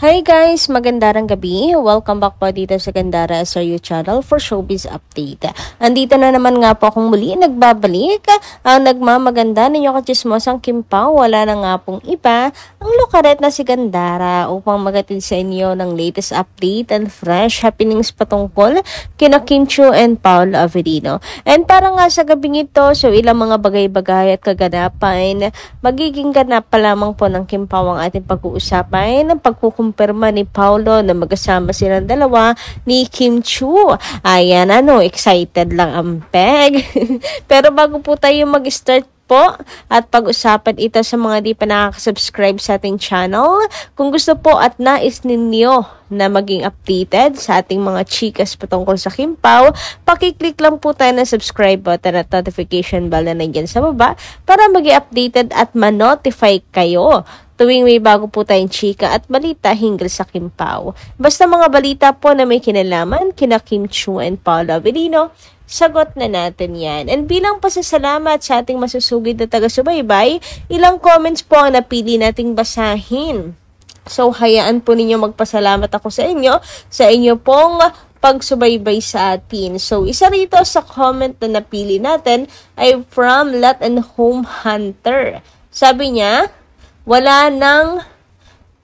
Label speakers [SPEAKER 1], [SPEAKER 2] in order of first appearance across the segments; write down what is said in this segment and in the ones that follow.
[SPEAKER 1] Hi guys! Magandang gabi. Welcome back po dito sa Gandara SRU channel for Showbiz Update. Andito na naman nga po akong muli nagbabalik ang nagmamaganda ninyo kachismosang Kim Pao. Wala na nga pong iba ang lukaret na si Gandara upang magatid sa inyo ng latest update and fresh happenings patungkol kina Kim Chiu and Paolo Avellino. And para nga sa gabing ito, so ilang mga bagay-bagay at kaganapan, magiging ganap pa lamang po ng Kim Pao ang ating pag-uusapan ng pagkukumpirma ni Paolo na magkasama silang dalawa ni Kim Chiu. Ayan, excited lang ang peg. Pero bago po tayo mag-start po at pag-usapan ito sa mga di pa nakaka-subscribe sa ating channel, kung gusto po at nais ninyo na maging updated sa ating mga chikas patungkol sa Kim Pao, pakiclick lang po tayo ng subscribe button at notification bell na nandyan sa baba para maging updated at ma-notify kayo tuwing may bago po tayong chika at balita hinggil sa Kim Pao. Basta mga balita po na may kinalaman kina Kim Chiu and Paolo Avellino, sagot na natin yan. And bilang pasasalamat sa ating masusugid na taga-subaybay, ilang comments po ang napili nating basahin. So, hayaan po ninyo magpasalamat ako sa inyo pong pagsubaybay sa atin. So, isa rito sa comment na napili natin ay from Lot and Home Hunter. Sabi niya, wala nang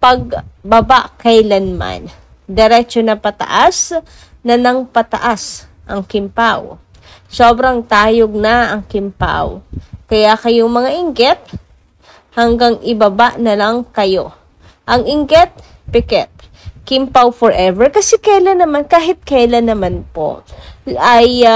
[SPEAKER 1] pagbaba kailanman. Diretso na pataas na nang pataas ang Kim Pao. Sobrang tayog na ang Kim Pao. Kaya kayong mga inggit, hanggang ibaba na lang kayo. Ang inggit, pikit. Kim Pao forever. Kasi kahit kailan naman po, ay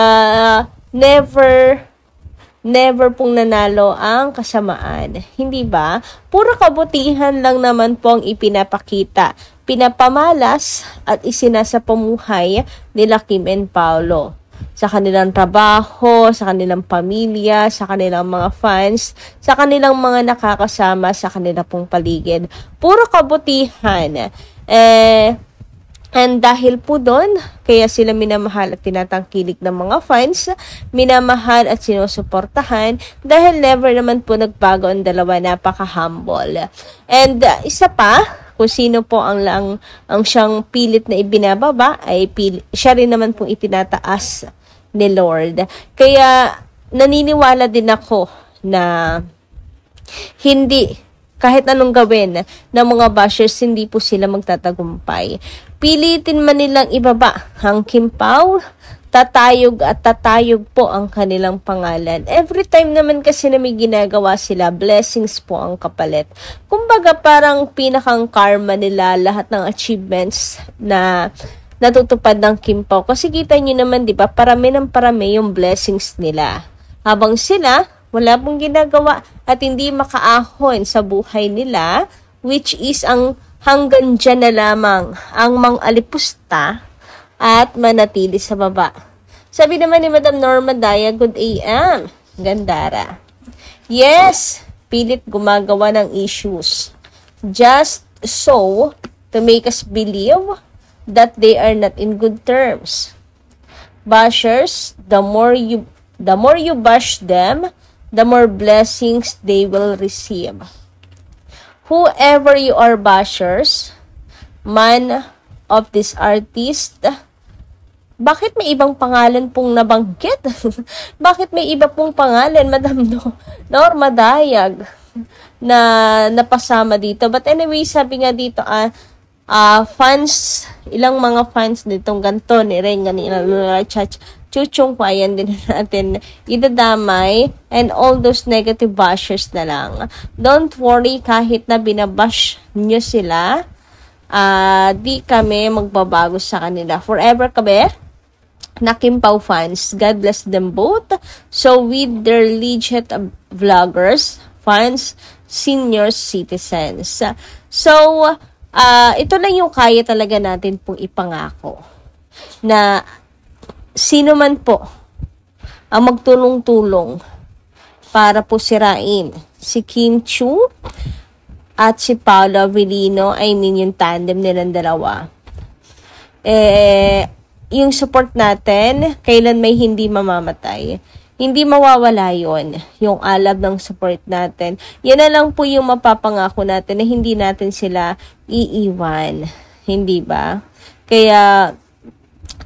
[SPEAKER 1] never pong nanalo ang kasamaan. Hindi ba? Puro kabutihan lang naman po ang ipinapakita, pinapamalas at isinasapamuhay nila Kim and Paolo. Sa kanilang trabaho, sa kanilang pamilya, sa kanilang mga fans, sa kanilang mga nakakasama sa kanilang pong paligid. Puro kabutihan. And dahil po doon, kaya sila minamahal at tinatangkilik ng mga fans, minamahal at sinusuportahan dahil never naman po nagbago ang dalawa, napaka-humble. And isa pa, kung sino po ang siyang pilit na ibinababa, ay siya rin naman pong itinataas ni Lord. Kaya naniniwala din ako na kahit anong gawin ng mga bashers, hindi po sila magtatagumpay. Pilitin man nilang ibaba ang Kim Pao, tatayog at tatayog po ang kanilang pangalan. Every time naman kasi na may ginagawa sila, blessings po ang kapalit. Kumbaga parang pinakang karma nila lahat ng achievements na natutupad ng Kim Pao. Kasi kita nyo naman, di ba, parami ng parami yung blessings nila. Habang sila, wala pong ginagawa at hindi makaahon sa buhay nila, which is ang hanggang dyan na lamang ang mang-alipusta at manatili sa baba. Sabi naman ni Madam Norma Daya, good AM, Gandara. Yes, pilit gumagawa ng issues. Just so to make us believe that they are not in good terms. Bashers, the more you bash them, the more blessings they will receive. Whoever you are, bashers, man of this artist, bakit may ibang pangalan pong nabanggit? Bakit may iba pong pangalan, Madam Norma Dayag, na napasama dito? But anyway, sabi nga dito, ilang mga fans nitong ganito, ni Renga, ni Chuchong po, ayan din natin idadamay, and all those negative bashers na lang. Don't worry, kahit na binabash nyo sila, di kami magbabago sa kanila. Forever kami na Kim Pao fans. God bless them both. So with their legit vloggers, fans, senior citizens. So, ito lang yung kaya talaga natin pong ipangako na sino man po ang magtulong-tulong para po sirain si Kim Chiu at si Paolo Avellino, I mean yung tandem nilang dalawa, yung support natin kailan may hindi mamamatay. hindi mawawala yon, yung alab ng support natin. Yan na lang po yung mapapangako natin na hindi natin sila iiwan. Hindi ba? Kaya,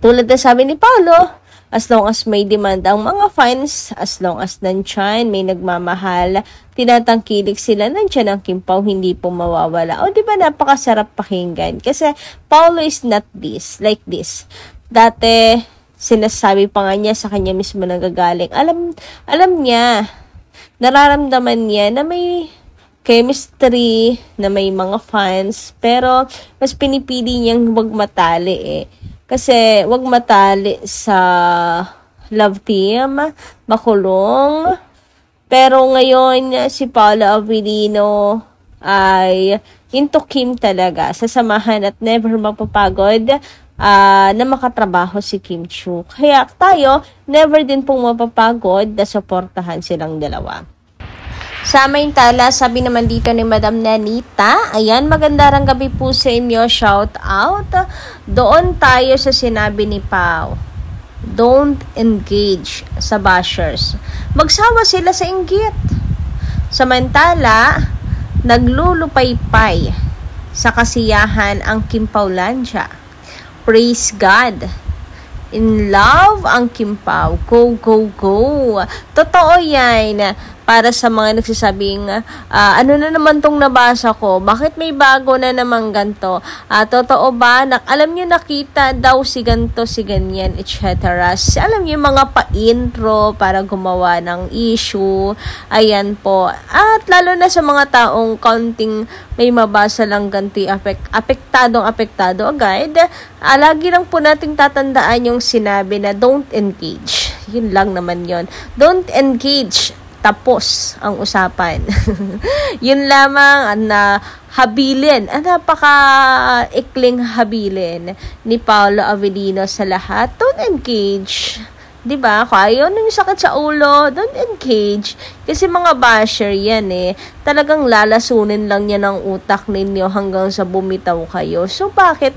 [SPEAKER 1] tulad na sabi ni Paulo, as long as may demand ang mga fans, as long as nandyan, may nagmamahal, tinatangkilik sila, nandyan ang Kim Pao, hindi po mawawala. O, di ba napakasarap pakinggan? Kasi, Paulo is not this, like this. Dati, sinasabi pa nga niya sa kanya mismo nagagaling. Alam niya, nararamdaman niya na may chemistry, na may mga fans, pero mas pinipili niyang wag matali Kasi wag matali sa love team, makulong. Pero ngayon, si Paula Avellino ay into Kim talaga. Sasamahan at never mapapagod na makatrabaho si Kim Chiu. Kaya tayo, never din pong mapapagod na suportahan silang dalawa. Samantala, sabi naman dito ni Madam Nanita, ayan, magandang gabi po sa inyo, shout out. Doon tayo sa sinabi ni Pao, don't engage sa bashers. Magsawa sila sa inggit. Samantala, naglulupaypay sa kasiyahan ang Kim Paulandia. Praise God. In love ang Kim Pao. Go, go, go. Totoo yan. Para sa mga nagsasabing, ano na naman tong nabasa ko? Bakit may bago na naman ganto? Totoo ba? Alam nyo, nakita daw si ganto, si ganyan, etc. Alam nyo, mga pa-intro para gumawa ng issue. Ayan po. At lalo na sa mga taong counting may mabasa lang ganti, apektado agad. Lagi lang po nating tatandaan yung sinabi na don't engage. Yun lang naman yon. Don't engage. Tapos ang usapan. Yun lamang na habilin. Napaka-ikling habilin ni Paula Avellino sa lahat. Don't engage. Diba? Kung ayaw nung sakit sa ulo, don't engage. Kasi mga basher yan Talagang lalasunin lang yan ang utak ninyo hanggang sa bumitaw kayo. So, bakit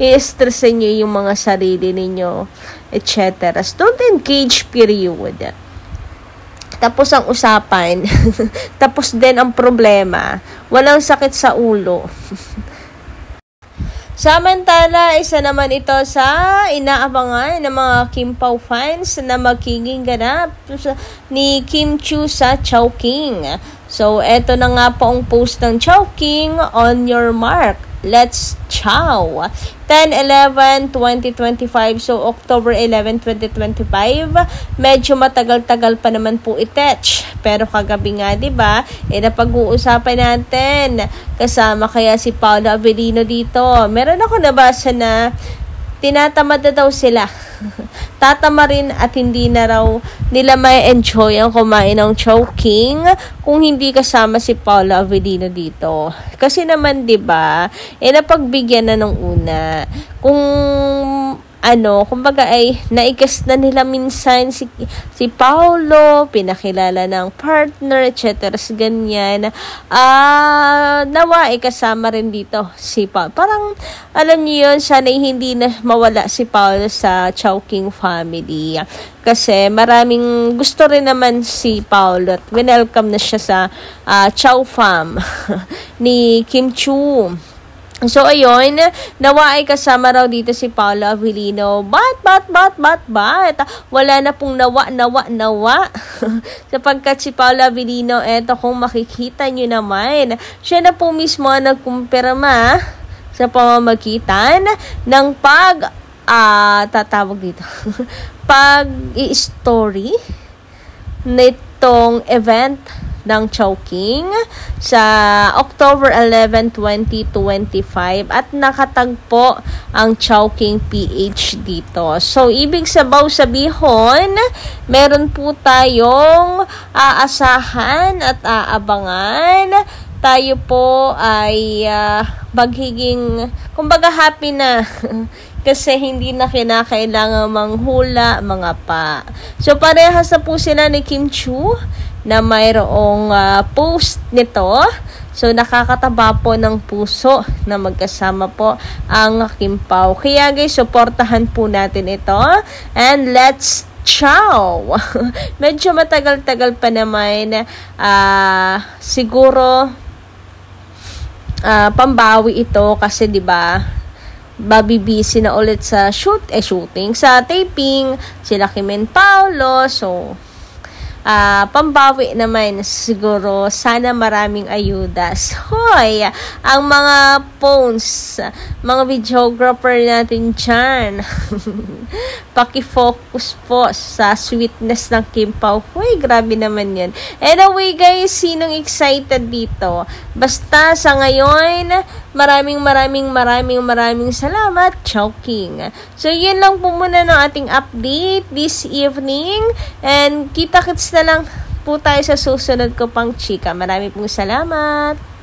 [SPEAKER 1] i-stressin nyo yung mga sarili ninyo, etc. Don't engage, period. Tapos ang usapan, tapos din ang problema, walang sakit sa ulo. Samantala, isa naman ito sa inaabangan ng mga Kim Pao fans na magiging ganap ni Kim Chiu sa Chowking. So, eto na nga po ang post ng Chowking, on your mark. Let's chow. 10/11/2025, so October 11, 2025. Medyo matagal-tagal pa naman po i-touch. Pero kagabi nga, 'di ba? Napag-uusapan natin kasama kaya si Paula Avellino dito. Meron ako nabasa na tinatamad na daw sila. Tatama rin at hindi na raw nila may enjoy ang kumain ng Chowking kung hindi kasama si Paula Avellino dito. Kasi naman 'di ba, napagbigyan na nung una. Kung kumbaga ay naigas na nila minsan si Paulo, pinakilala ng partner, etc. Ganyan. Nawa kasama rin dito si Paulo. Parang, alam niyo yun, sana hindi na mawala si Paulo sa Chowking family. Kasi maraming gusto rin naman si Paulo at welcome na siya sa Chow Fam ni Kim Chiu. So, ayun, nawa ay kasama raw dito si Paula Avellino. But, wala na pong nawa. Sapagkat si Paula Avellino, eto kung makikita nyo naman, siya na po mismo nagkumpirma sa pamamagitan ng tatawag dito, pag-i-story nitong event ng Chowking sa October 11, 2025 at nakatagpo ang Chowking PH dito. So, ibig sabihon, meron po tayong aasahan at aabangan. Tayo po ay magiging, kumbaga happy na kasi hindi na kinakailangan manghula mga pa. So, parehas na po sila ni Kim Chiu na mayroong post nito. So, nakakataba po ng puso na magkasama po ang Kim Pao. Kaya guys, supportahan po natin ito. And let's Ciao! Medyo matagal-tagal pa naman. Siguro pambawi ito kasi 'di ba? Babibisi na ulit sa shooting sa taping sila Kimen Paulo. So pambawi naman siguro, sana maraming ayudas. Hoy, ang mga phones, mga videographer natin dyan, paki-focus po sa sweetness ng Kim Pao. Hoy, grabe naman yan. Anyway guys, sinong excited dito? Basta sa ngayon, maraming salamat. Chowking. So yun lang po muna ng ating update this evening, and kita-kits na lang po tayo sa susunod ko pang chika. Maraming pong salamat.